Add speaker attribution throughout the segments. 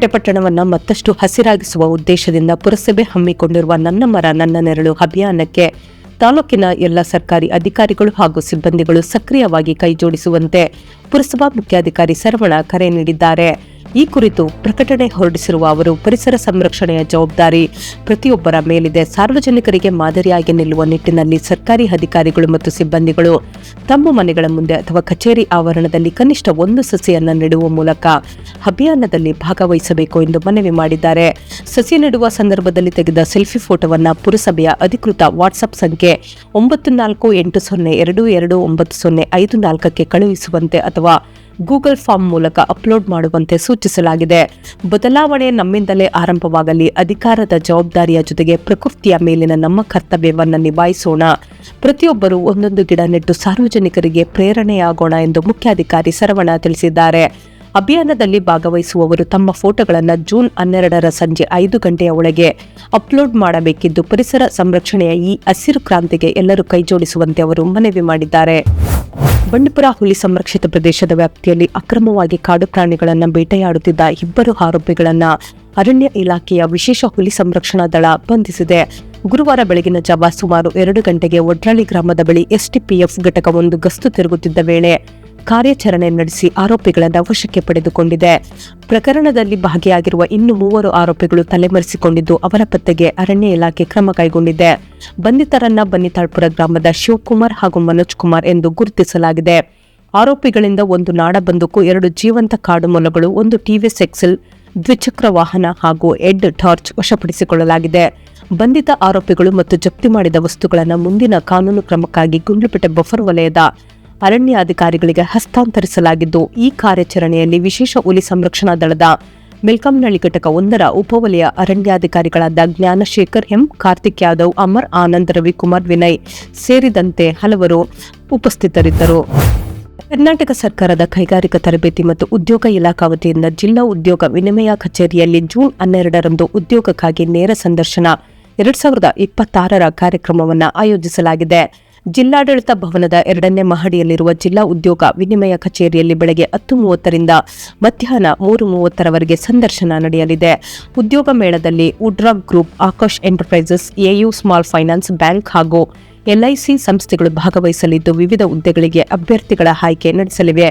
Speaker 1: ಗುಂಡ್ಲುಪೇಟೆ ಪಟ್ಟಣವನ್ನು ಮತ್ತಷ್ಟು ಹಸಿರಾಗಿಸುವ ಉದ್ದೇಶದಿಂದ ಪುರಸಭೆ ಹಮ್ಮಿಕೊಂಡಿರುವ ನನ್ನ ಮರ ನನ್ನ ನೆರಳು ಅಭಿಯಾನಕ್ಕೆ ತಾಲೂಕಿನ ಎಲ್ಲ ಸರ್ಕಾರಿ ಅಧಿಕಾರಿಗಳು ಹಾಗೂ ಸಿಬ್ಬಂದಿಗಳು ಸಕ್ರಿಯವಾಗಿ ಕೈಜೋಡಿಸುವಂತೆ ಪುರಸಭಾ ಮುಖ್ಯಾಧಿಕಾರಿ ಶರವಣ ಕರೆ ನೀಡಿದ್ದಾರೆ. ಈ ಕುರಿತು ಪ್ರಕಟಣೆ ಹೊರಡಿಸಿರುವ ಅವರು, ಪರಿಸರ ಸಂರಕ್ಷಣೆಯ ಜವಾಬ್ದಾರಿ ಪ್ರತಿಯೊಬ್ಬರ ಮೇಲಿದೆ. ಸಾರ್ವಜನಿಕರಿಗೆ ಮಾದರಿಯಾಗಿ ನಿಲ್ಲುವ ನಿಟ್ಟಿನಲ್ಲಿ ಸರ್ಕಾರಿ ಅಧಿಕಾರಿಗಳು ಮತ್ತು ಸಿಬ್ಬಂದಿಗಳು ತಮ್ಮ ಮನೆಗಳ ಮುಂದೆ ಅಥವಾ ಕಚೇರಿ ಆವರಣದಲ್ಲಿ ಕನಿಷ್ಠ ಒಂದು ಸಸಿಯನ್ನು ನೆಡುವ ಮೂಲಕ ಅಭಿಯಾನದಲ್ಲಿ ಭಾಗವಹಿಸಬೇಕು ಎಂದು ಮನವಿ ಮಾಡಿದ್ದಾರೆ. ಸಸಿ ನೆಡುವ ಸಂದರ್ಭದಲ್ಲಿ ತೆಗೆದ ಸೆಲ್ಫಿ ಫೋಟೋವನ್ನು ಪುರಸಭೆಯ ಅಧಿಕೃತ ವಾಟ್ಸ್ಆಪ್ ಸಂಖ್ಯೆ 9480229054ಕ್ಕೆ ಕಳುಹಿಸುವಂತೆ ಅಥವಾ ಗೂಗಲ್ ಫಾರ್ಮ್ ಮೂಲಕ ಅಪ್ಲೋಡ್ ಮಾಡುವಂತೆ ಸೂಚಿಸಲಾಗಿದೆ. ಬದಲಾವಣೆ ನಮ್ಮಿಂದಲೇ ಆರಂಭವಾಗಲಿ. ಅಧಿಕಾರದ ಜವಾಬ್ದಾರಿಯ ಜೊತೆಗೆ ಪ್ರಕೃತಿಯ ಮೇಲಿನ ನಮ್ಮ ಕರ್ತವ್ಯವನ್ನು ನಿಭಾಯಿಸೋಣ. ಪ್ರತಿಯೊಬ್ಬರು ಒಂದೊಂದು ಗಿಡ ನೆಟ್ಟು ಸಾರ್ವಜನಿಕರಿಗೆ ಪ್ರೇರಣೆಯಾಗೋಣ ಎಂದು ಮುಖ್ಯಾಧಿಕಾರಿ ಶರವಣ ತಿಳಿಸಿದ್ದಾರೆ. ಅಭಿಯಾನದಲ್ಲಿ ಭಾಗವಹಿಸುವವರು ತಮ್ಮ ಫೋಟೋಗಳನ್ನು ಜೂನ್ 12ರ ಸಂಜೆ 5 ಗಂಟೆಯ ಒಳಗೆ ಅಪ್ಲೋಡ್ ಮಾಡಬೇಕಿದ್ದು, ಪರಿಸರ ಸಂರಕ್ಷಣೆಯ ಈ ಹಸಿರು ಕ್ರಾಂತಿಗೆ ಎಲ್ಲರೂ ಕೈಜೋಡಿಸುವಂತೆ ಅವರು ಮನವಿ ಮಾಡಿದ್ದಾರೆ. ಬಂಡೀಪುರ ಹುಲಿ ಸಂರಕ್ಷಿತ ಪ್ರದೇಶದ ವ್ಯಾಪ್ತಿಯಲ್ಲಿ ಅಕ್ರಮವಾಗಿ ಕಾಡು ಪ್ರಾಣಿಗಳನ್ನು ಬೇಟೆಯಾಡುತ್ತಿದ್ದ 2 ಆರೋಪಿಗಳನ್ನು ಅರಣ್ಯ ಇಲಾಖೆಯ ವಿಶೇಷ ಹುಲಿ ಸಂರಕ್ಷಣಾ ದಳ ಬಂಧಿಸಿದೆ. ಗುರುವಾರ ಬೆಳಗಿನ ಜಾವ ಸುಮಾರು 2 ಗಂಟೆಗೆ ಒಡ್ರಳ್ಳಿ ಗ್ರಾಮದ ಬಳಿ ಎಸ್ಟಿಪಿಎಫ್ ಘಟಕವೊಂದು ಗಸ್ತು ತಿರುಗುತ್ತಿದ್ದ ವೇಳೆ ಕಾರ್ಯಾಚರಣೆ ನಡೆಸಿ ಆರೋಪಿಗಳನ್ನು ವಶಕ್ಕೆ ಪಡೆದುಕೊಂಡಿದೆ. ಪ್ರಕರಣದಲ್ಲಿ ಭಾಗಿಯಾಗಿರುವ ಇನ್ನು 3 ಆರೋಪಿಗಳು ತಲೆಮರೆಸಿಕೊಂಡಿದ್ದು, ಅವರ ಪತ್ತೆಗೆ ಅರಣ್ಯ ಇಲಾಖೆ ಕ್ರಮ ಕೈಗೊಂಡಿದೆ. ಬಂಧಿತರನ್ನ ಬನ್ನಿತಾಳ್ಪುರ ಗ್ರಾಮದ ಶಿವಕುಮಾರ್ ಹಾಗೂ ಮನೋಜ್ ಕುಮಾರ್ ಎಂದು ಗುರುತಿಸಲಾಗಿದೆ. ಆರೋಪಿಗಳಿಂದ 1 ನಾಡ ಬಂದೂಕು, 2 ಜೀವಂತ ಕಾಡು ಮೊಲಗಳು, 1 ಟಿವಿಎಸ್ ಎಕ್ಸೆಲ್ ದ್ವಿಚಕ್ರ ವಾಹನ ಹಾಗೂ ಹೆಡ್ ಟಾರ್ಚ್ ವಶಪಡಿಸಿಕೊಳ್ಳಲಾಗಿದೆ. ಬಂಧಿತ ಆರೋಪಿಗಳು ಮತ್ತು ಜಪ್ತಿ ಮಾಡಿದ ವಸ್ತುಗಳನ್ನು ಮುಂದಿನ ಕಾನೂನು ಕ್ರಮಕ್ಕಾಗಿ ಗುಂಡ್ಲುಪೇಟೆ ಬಫರ್ ವಲಯದ ಅರಣ್ಯಾಧಿಕಾರಿಗಳಿಗೆ ಹಸ್ತಾಂತರಿಸಲಾಗಿದ್ದು, ಈ ಕಾರ್ಯಾಚರಣೆಯಲ್ಲಿ ವಿಶೇಷ ಹುಲಿ ಸಂರಕ್ಷಣಾ ದಳದ ಮೆಲ್ಕಂನಳ್ಳಿ ಘಟಕ 1ರ ಉಪವಲಯ ಅರಣ್ಯಾಧಿಕಾರಿಗಳಾದ ಜ್ಞಾನಶೇಖರ್ ಎಂ, ಕಾರ್ತಿಕ್ ಯಾದವ್, ಅಮರ್ ಆನಂದ್, ರವಿಕುಮಾರ್, ವಿನಯ್ ಸೇರಿದಂತೆ ಹಲವರು ಉಪಸ್ಥಿತರಿದ್ದರು. ಕರ್ನಾಟಕ ಸರ್ಕಾರದ ಕೈಗಾರಿಕಾ ತರಬೇತಿ ಮತ್ತು ಉದ್ಯೋಗ ಇಲಾಖಾ ವತಿಯಿಂದ ಜಿಲ್ಲಾ ಉದ್ಯೋಗ ವಿನಿಮಯ ಕಚೇರಿಯಲ್ಲಿ ಜೂನ್ 12ರಂದು ಉದ್ಯೋಗಕ್ಕಾಗಿ ನೇರ ಸಂದರ್ಶನ 2026ರ ಕಾರ್ಯಕ್ರಮವನ್ನು ಆಯೋಜಿಸಲಾಗಿದೆ. ಜಿಲ್ಲಾಡಳಿತ ಭವನದ 2ನೇ ಮಹಡಿಯಲ್ಲಿರುವ ಜಿಲ್ಲಾ ಉದ್ಯೋಗ ವಿನಿಮಯ ಕಚೇರಿಯಲ್ಲಿ ಬೆಳಗ್ಗೆ 10:30ರಿಂದ ಮಧ್ಯಾಹ್ನ 3:30ರವರೆಗೆ ಸಂದರ್ಶನ ನಡೆಯಲಿದೆ. ಉದ್ಯೋಗ ಮೇಳದಲ್ಲಿ ಉಡ್ರಾ group, Akash enterprises, AU small finance bank ಹಾಗೂ ಎಲ್ಐಸಿ ಸಂಸ್ಥೆಗಳು ಭಾಗವಹಿಸಲಿದ್ದು, ವಿವಿಧ ಹುದ್ದೆಗಳಿಗೆ ಅಭ್ಯರ್ಥಿಗಳ ಆಯ್ಕೆ ನಡೆಸಲಿವೆ.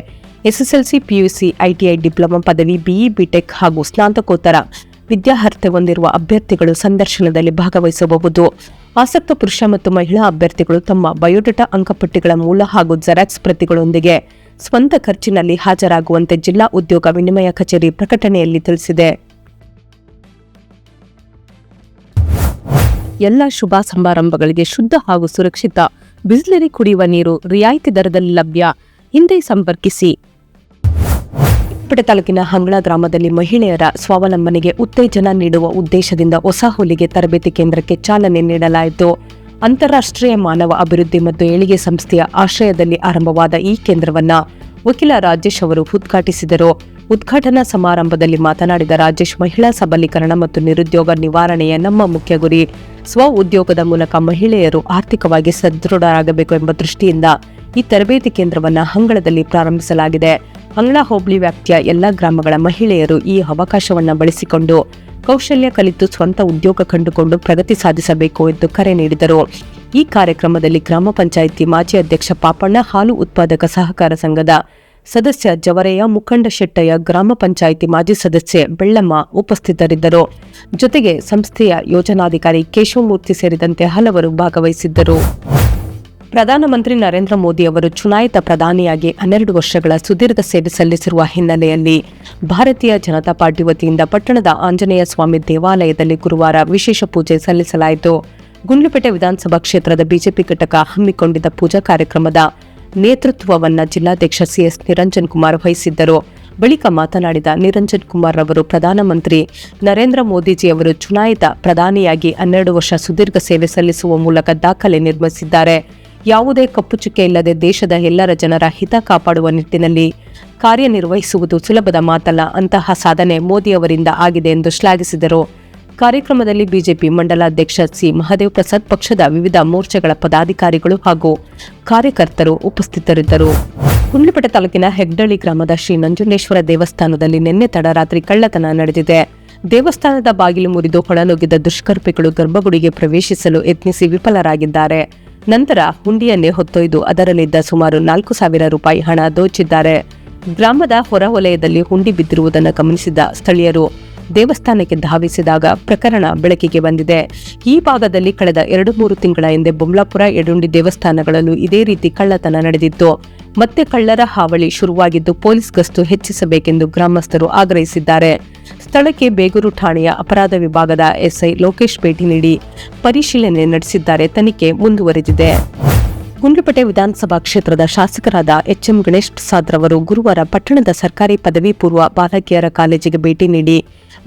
Speaker 1: ಎಸ್ಎಸ್ಎಲ್ಸಿ, ಪಿಯುಸಿ, ಐಟಿಐ, ಡಿಪ್ಲೊಮಾ ಪದವಿ, ಬಿಇ, ಬಿಟೆಕ್ ಹಾಗೂ ಸ್ನಾತಕೋತ್ತರ ವಿದ್ಯಾರ್ಹತೆ ಹೊಂದಿರುವ ಅಭ್ಯರ್ಥಿಗಳು ಸಂದರ್ಶನದಲ್ಲಿ ಭಾಗವಹಿಸಬಹುದು. ಆಸಕ್ತ ಪುರುಷ ಮತ್ತು ಮಹಿಳಾ ಅಭ್ಯರ್ಥಿಗಳು ತಮ್ಮ ಬಯೋಡೇಟಾ, ಅಂಕಪಟ್ಟಿಗಳ ಮೂಲ ಹಾಗೂ ಜೆರಾಕ್ಸ್ ಪ್ರತಿಗಳೊಂದಿಗೆ ಸ್ವಂತ ಖರ್ಚಿನಲ್ಲಿ ಹಾಜರಾಗುವಂತೆ ಜಿಲ್ಲಾ ಉದ್ಯೋಗ ವಿನಿಮಯ ಕಚೇರಿ ಪ್ರಕಟಣೆಯಲ್ಲಿ ತಿಳಿಸಿದೆ. ಎಲ್ಲ ಶುಭ ಸಮಾರಂಭಗಳಿಗೆ ಶುದ್ಧ ಹಾಗೂ ಸುರಕ್ಷಿತ ಬಿಸ್ಲರಿ ಕುಡಿಯುವ ನೀರು ರಿಯಾಯಿತಿ ದರದಲ್ಲಿ ಲಭ್ಯ. ಹಿಂದೆ ಸಂಪರ್ಕಿಸಿ. ಹೊಸಪೇಟೆ ತಾಲೂಕಿನ ಹಂಗಳ ಗ್ರಾಮದಲ್ಲಿ ಮಹಿಳೆಯರ ಸ್ವಾವಲಂಬನೆಗೆ ಉತ್ತೇಜನ ನೀಡುವ ಉದ್ದೇಶದಿಂದ ಹೊಸ ಹೊಲಿಗೆ ತರಬೇತಿ ಕೇಂದ್ರಕ್ಕೆ ಚಾಲನೆ ನೀಡಲಾಯಿತು. ಅಂತಾರಾಷ್ಟ್ರೀಯ ಮಾನವ ಅಭಿವೃದ್ಧಿ ಮತ್ತು ಏಳಿಗೆ ಸಂಸ್ಥೆಯ ಆಶ್ರಯದಲ್ಲಿ ಆರಂಭವಾದ ಈ ಕೇಂದ್ರವನ್ನು ವಕೀಲ ರಾಜೇಶ್ ಅವರು ಉದ್ಘಾಟಿಸಿದರು. ಉದ್ಘಾಟನಾ ಸಮಾರಂಭದಲ್ಲಿ ಮಾತನಾಡಿದ ರಾಜೇಶ್, ಮಹಿಳಾ ಸಬಲೀಕರಣ ಮತ್ತು ನಿರುದ್ಯೋಗ ನಿವಾರಣೆಯ ನಮ್ಮ ಮುಖ್ಯ ಗುರಿ. ಸ್ವ ಉದ್ಯೋಗದ ಮೂಲಕ ಮಹಿಳೆಯರು ಆರ್ಥಿಕವಾಗಿ ಸದೃಢರಾಗಬೇಕು ಎಂಬ ದೃಷ್ಟಿಯಿಂದ ಈ ತರಬೇತಿ ಕೇಂದ್ರವನ್ನು ಹಂಗಳದಲ್ಲಿ ಪ್ರಾರಂಭಿಸಲಾಗಿದೆ. ಹಂಗಳ ಹೋಬಳಿ ವ್ಯಾಪ್ತಿಯ ಎಲ್ಲ ಗ್ರಾಮಗಳ ಮಹಿಳೆಯರು ಈ ಅವಕಾಶವನ್ನು ಬಳಸಿಕೊಂಡು ಕೌಶಲ್ಯ ಕಲಿತು ಸ್ವಂತ ಉದ್ಯೋಗ ಕಂಡುಕೊಂಡು ಪ್ರಗತಿ ಸಾಧಿಸಬೇಕು ಎಂದು ಕರೆ ನೀಡಿದರು. ಈ ಕಾರ್ಯಕ್ರಮದಲ್ಲಿ ಗ್ರಾಮ ಪಂಚಾಯಿತಿ ಮಾಜಿ ಅಧ್ಯಕ್ಷ ಪಾಪಣ್ಣ, ಹಾಲು ಉತ್ಪಾದಕ ಸಹಕಾರ ಸಂಘದ ಸದಸ್ಯ ಜವರಯ್ಯ, ಮುಖಂಡ ಶೆಟ್ಟಯ್ಯ, ಗ್ರಾಮ ಪಂಚಾಯಿತಿ ಮಾಜಿ ಸದಸ್ಯೆ ಬೆಳ್ಳಮ್ಮ ಉಪಸ್ಥಿತರಿದ್ದರು. ಜೊತೆಗೆ ಸಂಸ್ಥೆಯ ಯೋಜನಾಧಿಕಾರಿ ಕೇಶವಮೂರ್ತಿ ಸೇರಿದಂತೆ ಹಲವರು ಭಾಗವಹಿಸಿದ್ದರು. ಪ್ರಧಾನಮಂತ್ರಿ ನರೇಂದ್ರ ಮೋದಿ ಅವರು ಚುನಾಯಿತ ಪ್ರಧಾನಿಯಾಗಿ 12 ವರ್ಷಗಳ ಸುದೀರ್ಘ ಸೇವೆ ಸಲ್ಲಿಸಿರುವ ಹಿನ್ನೆಲೆಯಲ್ಲಿ ಭಾರತೀಯ ಜನತಾ ಪಾರ್ಟಿ ವತಿಯಿಂದ ಪಟ್ಟಣದ ಆಂಜನೇಯ ಸ್ವಾಮಿ ದೇವಾಲಯದಲ್ಲಿ ಗುರುವಾರ ವಿಶೇಷ ಪೂಜೆ ಸಲ್ಲಿಸಲಾಯಿತು. ಗುಂಡ್ಲುಪೇಟೆ ವಿಧಾನಸಭಾ ಕ್ಷೇತ್ರದ ಬಿಜೆಪಿ ಘಟಕ ಹಮ್ಮಿಕೊಂಡಿದ್ದ ಪೂಜಾ ಕಾರ್ಯಕ್ರಮದ ನೇತೃತ್ವವನ್ನು ಜಿಲ್ಲಾಧ್ಯಕ್ಷ ಸಿಎಸ್ ನಿರಂಜನ್ ಕುಮಾರ್ ವಹಿಸಿದ್ದರು. ಬಳಿಕ ಮಾತನಾಡಿದ ನಿರಂಜನ್ ಕುಮಾರ್ ಅವರು, ಪ್ರಧಾನಮಂತ್ರಿ ನರೇಂದ್ರ ಮೋದಿಜಿಯವರು ಚುನಾಯಿತ ಪ್ರಧಾನಿಯಾಗಿ 12 ವರ್ಷ ಸುದೀರ್ಘ ಸೇವೆ ಸಲ್ಲಿಸುವ ಮೂಲಕ ದಾಖಲೆ ನಿರ್ಮಿಸಿದ್ದಾರೆ. ಯಾವುದೇ ಕಪ್ಪು ಚುಕ್ಕೆ ಇಲ್ಲದೆ ದೇಶದ ಎಲ್ಲರ ಜನರ ಹಿತ ಕಾಪಾಡುವ ನಿಟ್ಟಿನಲ್ಲಿ ಕಾರ್ಯನಿರ್ವಹಿಸುವುದು ಸುಲಭದ ಮಾತಲ್ಲ. ಅಂತಹ ಸಾಧನೆ ಮೋದಿಯವರಿಂದ ಆಗಿದೆ ಎಂದು ಶ್ಲಾಘಿಸಿದರು. ಕಾರ್ಯಕ್ರಮದಲ್ಲಿ ಬಿಜೆಪಿ ಮಂಡಲಾಧ್ಯಕ್ಷ ಸಿ ಮಹದೇವ್ ಪ್ರಸಾದ್, ಪಕ್ಷದ ವಿವಿಧ ಮೋರ್ಚಾಗಳ ಪದಾಧಿಕಾರಿಗಳು ಹಾಗೂ ಕಾರ್ಯಕರ್ತರು ಉಪಸ್ಥಿತರಿದ್ದರು. ಗುಂಡ್ಲುಪೇಟೆ ತಾಲೂಕಿನ ಹೆಗ್ಡಳ್ಳಿ ಗ್ರಾಮದ ಶ್ರೀ ನಂಜುಂಡೇಶ್ವರ ದೇವಸ್ಥಾನದಲ್ಲಿ ನಿನ್ನೆ ತಡರಾತ್ರಿ ಕಳ್ಳತನ ನಡೆದಿದೆ. ದೇವಸ್ಥಾನದ ಬಾಗಿಲು ಮುರಿದು ಹೊಳಲೋಗಿದ್ದ ದುಷ್ಕರ್ಮಿಗಳು ಗರ್ಭಗುಡಿಗೆ ಪ್ರವೇಶಿಸಲು ಯತ್ನಿಸಿ ವಿಫಲರಾಗಿದ್ದಾರೆ. ನಂತರ ಹುಂಡಿಯನ್ನೇ ಹೊತ್ತೊಯ್ದು ಅದರಲ್ಲಿದ್ದ ಸುಮಾರು 4,000 ರೂಪಾಯಿ ಹಣ ದೋಚಿದ್ದಾರೆ. ಗ್ರಾಮದ ಹೊರವಲಯದಲ್ಲಿ ಹುಂಡಿ ಬಿದ್ದಿರುವುದನ್ನು ಗಮನಿಸಿದ ಸ್ಥಳೀಯರು ದೇವಸ್ಥಾನಕ್ಕೆ ಧಾವಿಸಿದಾಗ ಪ್ರಕರಣ ಬೆಳಕಿಗೆ ಬಂದಿದೆ. ಈ ಭಾಗದಲ್ಲಿ ಕಳೆದ 2-3 ತಿಂಗಳ ಹಿಂದೆ ಬೊಮ್ಲಾಪುರ, ಯಡುಂಡಿ ದೇವಸ್ಥಾನಗಳಲ್ಲೂ ಇದೇ ರೀತಿ ಕಳ್ಳತನ ನಡೆದಿತ್ತು. ಮತ್ತೆ ಕಳ್ಳರ ಹಾವಳಿ ಶುರುವಾಗಿದ್ದು ಪೊಲೀಸ್ ಗಸ್ತು ಹೆಚ್ಚಿಸಬೇಕೆಂದು ಗ್ರಾಮಸ್ಥರು ಆಗ್ರಹಿಸಿದ್ದಾರೆ. ಸ್ಥಳಕ್ಕೆ ಬೇಗೂರು ಠಾಣೆಯ ಅಪರಾಧ ವಿಭಾಗದ ಎಸ್ಐ ಲೋಕೇಶ್ ಭೇಟಿ ನೀಡಿ ಪರಿಶೀಲನೆ ನಡೆಸಿದ್ದಾರೆ. ತನಿಖೆ ಮುಂದುವರೆದಿದೆ. ಗುಂಡ್ಲುಪೇಟೆ ವಿಧಾನಸಭಾ ಕ್ಷೇತ್ರದ ಶಾಸಕರಾದ ಎಚ್ಎಂ ಗಣೇಶ್ ಪ್ರಸಾದ್ ರವರು ಗುರುವಾರ ಪಟ್ಟಣದ ಸರ್ಕಾರಿ ಪದವಿ ಪೂರ್ವ ಬಾಲಕಿಯರ ಕಾಲೇಜಿಗೆ ಭೇಟಿ ನೀಡಿ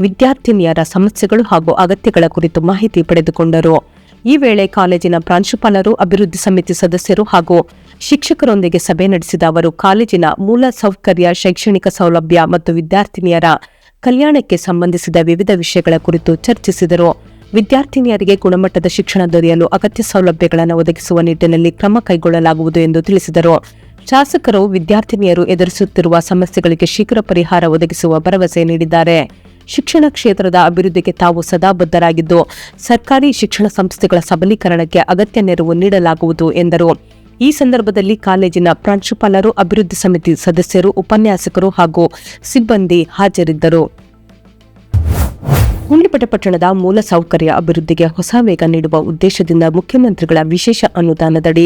Speaker 1: ವಿದ್ಯಾರ್ಥಿನಿಯರ ಸಮಸ್ಯೆಗಳು ಹಾಗೂ ಅಗತ್ಯಗಳ ಕುರಿತು ಮಾಹಿತಿ ಪಡೆದುಕೊಂಡರು. ಈ ವೇಳೆ ಕಾಲೇಜಿನ ಪ್ರಾಂಶುಪಾಲರು, ಅಭಿವೃದ್ಧಿ ಸಮಿತಿ ಸದಸ್ಯರು ಹಾಗೂ ಶಿಕ್ಷಕರೊಂದಿಗೆ ಸಭೆ ನಡೆಸಿದ ಅವರು ಕಾಲೇಜಿನ ಮೂಲ ಸೌಕರ್ಯ, ಶೈಕ್ಷಣಿಕ ಸೌಲಭ್ಯ ಮತ್ತು ವಿದ್ಯಾರ್ಥಿನಿಯರ ಕಲ್ಯಾಣಕ್ಕೆ ಸಂಬಂಧಿಸಿದ ವಿವಿಧ ವಿಷಯಗಳ ಕುರಿತು ಚರ್ಚಿಸಿದರು. ವಿದ್ಯಾರ್ಥಿನಿಯರಿಗೆ ಗುಣಮಟ್ಟದ ಶಿಕ್ಷಣ ದೊರೆಯಲು ಅಗತ್ಯ ಸೌಲಭ್ಯಗಳನ್ನು ಒದಗಿಸುವ ನಿಟ್ಟಿನಲ್ಲಿ ಕ್ರಮ ಕೈಗೊಳ್ಳಲಾಗುವುದು ಎಂದು ತಿಳಿಸಿದರು. ಶಾಸಕರು ವಿದ್ಯಾರ್ಥಿನಿಯರು ಎದುರಿಸುತ್ತಿರುವ ಸಮಸ್ಯೆಗಳಿಗೆ ಶೀಘ್ರ ಪರಿಹಾರ ಒದಗಿಸುವ ಭರವಸೆ ನೀಡಿದ್ದಾರೆ. ಶಿಕ್ಷಣ ಕ್ಷೇತ್ರದ ಅಭಿವೃದ್ಧಿಗೆ ತಾವು ಸದಾ ಬದ್ಧರಾಗಿದ್ದು ಸರ್ಕಾರಿ ಶಿಕ್ಷಣ ಸಂಸ್ಥೆಗಳ ಸಬಲೀಕರಣಕ್ಕೆ ಅಗತ್ಯ ನೆರವು ನೀಡಲಾಗುವುದು ಎಂದರು. ಈ ಸಂದರ್ಭದಲ್ಲಿ ಕಾಲೇಜಿನ ಪ್ರಾಂಶುಪಾಲರು, ಅಭಿವೃದ್ಧಿ ಸಮಿತಿ ಸದಸ್ಯರು, ಉಪನ್ಯಾಸಕರು ಹಾಗೂ ಸಿಬ್ಬಂದಿ ಹಾಜರಿದ್ದರು. ಗುಂಡ್ಲುಪೇಟೆ ಪಟ್ಟಣದ ಮೂಲ ಸೌಕರ್ಯ ಅಭಿವೃದ್ಧಿಗೆ ಹೊಸ ವೇಗ ನೀಡುವ ಉದ್ದೇಶದಿಂದ ಮುಖ್ಯಮಂತ್ರಿಗಳ ವಿಶೇಷ ಅನುದಾನದಡಿ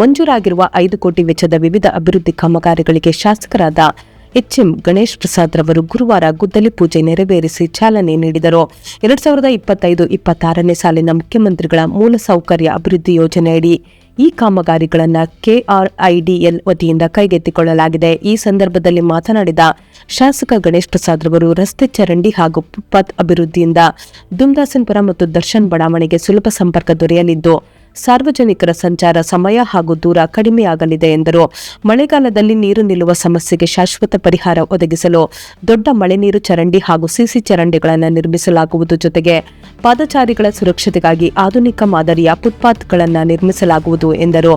Speaker 1: ಮಂಜೂರಾಗಿರುವ 5 ಕೋಟಿ ವೆಚ್ಚದ ವಿವಿಧ ಅಭಿವೃದ್ಧಿ ಕಾಮಗಾರಿಗಳಿಗೆ ಶಾಸಕರಾದ ಎಚ್ಎಂ ಗಣೇಶ್ ಪ್ರಸಾದ್ ರವರು ಗುರುವಾರ ಗುದ್ದಲಿ ಪೂಜೆ ನೆರವೇರಿಸಿ ಚಾಲನೆ ನೀಡಿದರು. 2025-26ನೇ ಸಾಲಿನ ಮುಖ್ಯಮಂತ್ರಿಗಳ ಮೂಲಸೌಕರ್ಯ ಅಭಿವೃದ್ಧಿ ಯೋಜನೆಯಡಿ ಈ ಕಾಮಗಾರಿಗಳನ್ನು ಕೆಆರ್ಐಡಿಎಲ್ ವತಿಯಿಂದ ಕೈಗೆತ್ತಿಕೊಳ್ಳಲಾಗಿದೆ. ಈ ಸಂದರ್ಭದಲ್ಲಿ ಮಾತನಾಡಿದ ಶಾಸಕ ಗಣೇಶ್ ಪ್ರಸಾದ್ ರವರು ರಸ್ತೆ, ಚರಂಡಿ ಹಾಗೂ ಫುಟ್ಪಾತ್ ಅಭಿವೃದ್ಧಿಯಿಂದ ದುಮ್ದಾಸನ್ಪುರ ಮತ್ತು ದರ್ಶನ್ ಬಡಾವಣೆಗೆ ಸುಲಭ ಸಂಪರ್ಕ ದೊರೆಯಲಿದ್ದು ಸಾರ್ವಜನಿಕರ ಸಂಚಾರ ಸಮಯ ಹಾಗೂ ದೂರ ಕಡಿಮೆಯಾಗಲಿದೆ ಎಂದರು. ಮಳೆಗಾಲದಲ್ಲಿ ನೀರು ನಿಲ್ಲುವ ಸಮಸ್ಯೆಗೆ ಶಾಶ್ವತ ಪರಿಹಾರ ಒದಗಿಸಲು ದೊಡ್ಡ ಮಳೆ ನೀರು ಚರಂಡಿ ಹಾಗೂ ಸಿಸಿ ಚರಂಡಿಗಳನ್ನು ನಿರ್ಮಿಸಲಾಗುವುದು. ಜೊತೆಗೆ ಪಾದಚಾರಿಗಳ ಸುರಕ್ಷತೆಗಾಗಿ ಆಧುನಿಕ ಮಾದರಿಯ ಫುಟ್ಪಾತ್ಗಳನ್ನು ನಿರ್ಮಿಸಲಾಗುವುದು ಎಂದರು.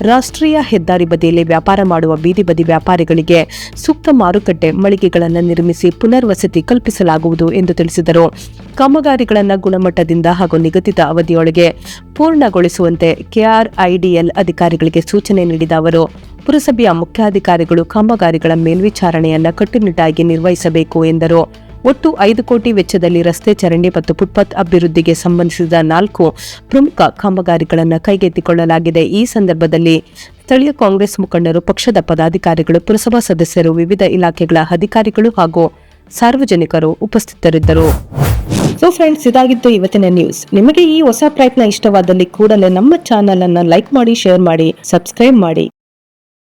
Speaker 1: ರಾಷ್ಟ್ರೀಯ ಹೆದ್ದಾರಿ ಬದಿಯಲ್ಲಿ ವ್ಯಾಪಾರ ಮಾಡುವ ಬೀದಿ ಬದಿ ವ್ಯಾಪಾರಿಗಳಿಗೆ ಸೂಕ್ತ ಮಾರುಕಟ್ಟೆ ಮಳಿಗೆಗಳನ್ನು ನಿರ್ಮಿಸಿ ಪುನರ್ವಸತಿ ಕಲ್ಪಿಸಲಾಗುವುದು ಎಂದು ತಿಳಿಸಿದರು. ಕಾಮಗಾರಿಗಳನ್ನು ಗುಣಮಟ್ಟದಿಂದ ಹಾಗೂ ನಿಗದಿತ ಅವಧಿಯೊಳಗೆ ಪೂರ್ಣಗೊಳಿಸುವಂತೆ ಕೆಆರ್ಐಡಿಎಲ್ ಅಧಿಕಾರಿಗಳಿಗೆ ಸೂಚನೆ ನೀಡಿದ ಅವರು ಪುರಸಭೆಯ ಮುಖ್ಯಾಧಿಕಾರಿಗಳು ಕಾಮಗಾರಿಗಳ ಮೇಲ್ವಿಚಾರಣೆಯನ್ನು ಕಟ್ಟುನಿಟ್ಟಾಗಿ ನಿರ್ವಹಿಸಬೇಕು ಎಂದರು. ಒಟ್ಟು 5 ಕೋಟಿ ವೆಚ್ಚದಲ್ಲಿ ರಸ್ತೆ, ಚರಂಡಿ ಮತ್ತು ಫುಟ್ಪಾತ್ ಅಭಿವೃದ್ಧಿಗೆ ಸಂಬಂಧಿಸಿದ 4 ಪ್ರಮುಖ ಕಾಮಗಾರಿಗಳನ್ನು ಕೈಗೆತ್ತಿಕೊಳ್ಳಲಾಗಿದೆ. ಈ ಸಂದರ್ಭದಲ್ಲಿ ಸ್ಥಳೀಯ ಕಾಂಗ್ರೆಸ್ ಮುಖಂಡರು, ಪಕ್ಷದ ಪದಾಧಿಕಾರಿಗಳು, ಪುರಸಭಾ ಸದಸ್ಯರು, ವಿವಿಧ ಇಲಾಖೆಗಳ ಅಧಿಕಾರಿಗಳು ಹಾಗೂ ಸಾರ್ವಜನಿಕರು ಉಪಸ್ಥಿತರಿದ್ದರು. ಸೊ ಫ್ರೆಂಡ್ಸ್, ಇದಾಗಿತ್ತು ಇವತ್ತಿನ ನ್ಯೂಸ್. ನಿಮಗೆ ಈ ಹೊಸ ಪ್ರಯತ್ನ ಇಷ್ಟವಾದಲ್ಲಿ ಕೂಡಲೇ ನಮ್ಮ ಚಾನೆಲ್ ಅನ್ನು ಲೈಕ್ ಮಾಡಿ, ಶೇರ್ ಮಾಡಿ, ಸಬ್ಸ್ಕ್ರೈಬ್ ಮಾಡಿ.